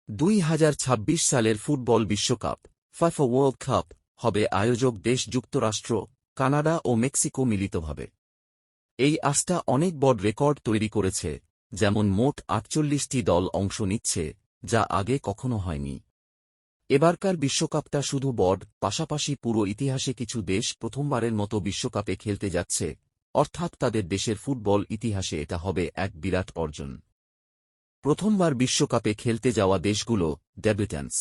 2026 সালের ফুটবল বিশ্বকাপ FIFA world cup হবে আয়োজক দেশ যুক্তরাষ্ট্র, কানাডা ও মেক্সিকো মিলিতভাবে। এই আস্থা অনেক বড় রেকর্ড তৈরি করেছে, যেমন মোট 48টি দল অংশ নিচ্ছে, যা আগে কখনো হয়নি। এবারকার বিশ্বকাপটা শুধু বড়, পাশাপাশি পুরো ইতিহাসে কিছু দেশ প্রথমবারের মতো বিশ্বকাপে খেলতে যাচ্ছে, অর্থাৎ তাদের দেশের ফুটবল ইতিহাসে এটা হবে এক বিরাট অর্জন। প্রথমবার বিশ্বকাপে খেলতে যাওয়া দেশগুলো ডেবিউট্যান্টস।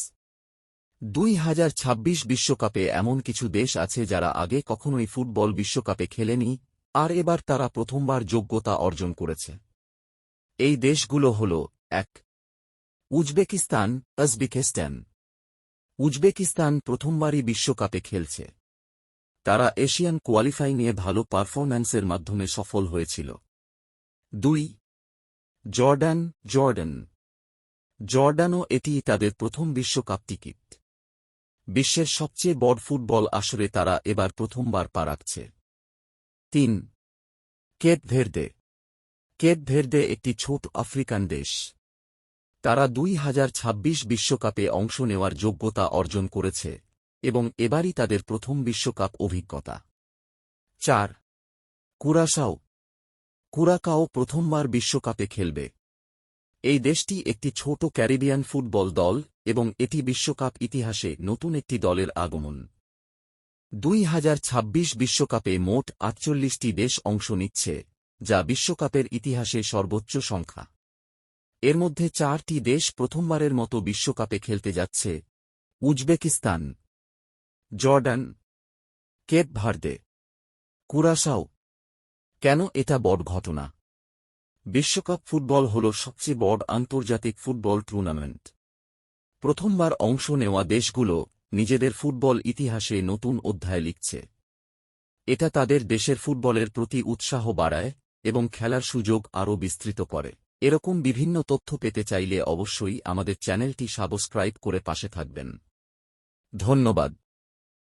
2026 বিশ্বকাপে এমন কিছু দেশ আছে যারা আগে কখনোই ফুটবল বিশ্বকাপে খেলেনি, আর এবার তারা প্রথমবার যোগ্যতা অর্জন করেছে। এই দেশগুলো হল: 1. Uzbekistan, Tajikistan. উজবেকিস্তান প্রথমবারই বিশ্বকাপে খেলছে। তারা এশিয়ান কোয়ালিফাইংয়ে ভালো পারফরম্যান্সের মাধ্যমে সফল হয়েছিল। 2. জর্ডান। জর্ডানও এটি তাদের প্রথম বিশ্বকাপ টিকিট। বিশ্বের সবচেয়ে বড় ফুটবল আসরে তারা এবার প্রথমবার পা রাখছে। 3. কেপ ভের্দে একটি ছোট আফ্রিকান দেশ। তারা 2026 বিশ্বকাপে অংশ নেওয়ার যোগ্যতা অর্জন করেছে এবং এবারই তাদের প্রথম বিশ্বকাপ অভিজ্ঞতা। 4. কুরাকাও প্রথমবার বিশ্বকাপে খেলবে। এই দেশটি একটি ছোট ক্যারিবিয়ান ফুটবল দল এবং এটি বিশ্বকাপ ইতিহাসে নতুন একটি দলের আগমন। 2026 বিশ্বকাপে মোট 48টি দেশ অংশ নিচ্ছে, যা বিশ্বকাপের ইতিহাসে সর্বোচ্চ সংখ্যা। এর মধ্যে 4টি দেশ প্রথমবারের মতো বিশ্বকাপে খেলতে যাচ্ছে: Uzbekistan, Jordan, Cape Verde, Curacao. কেন এটা বড় ঘটনা? বিশ্বকাপ ফুটবল হল সবচেয়ে বড় আন্তর্জাতিক ফুটবল টুর্নামেন্ট। প্রথমবার অংশ নেওয়া দেশগুলো নিজেদের ফুটবল ইতিহাসে নতুন অধ্যায় লিখছে। এটা তাদের দেশের ফুটবলের প্রতি উৎসাহ বাড়ায় এবং খেলার সুযোগ আরও বিস্তৃত করে। এরকম বিভিন্ন তথ্য পেতে চাইলে অবশ্যই আমাদের চ্যানেলটি সাবস্ক্রাইব করে পাশে থাকবেন। ধন্যবাদ।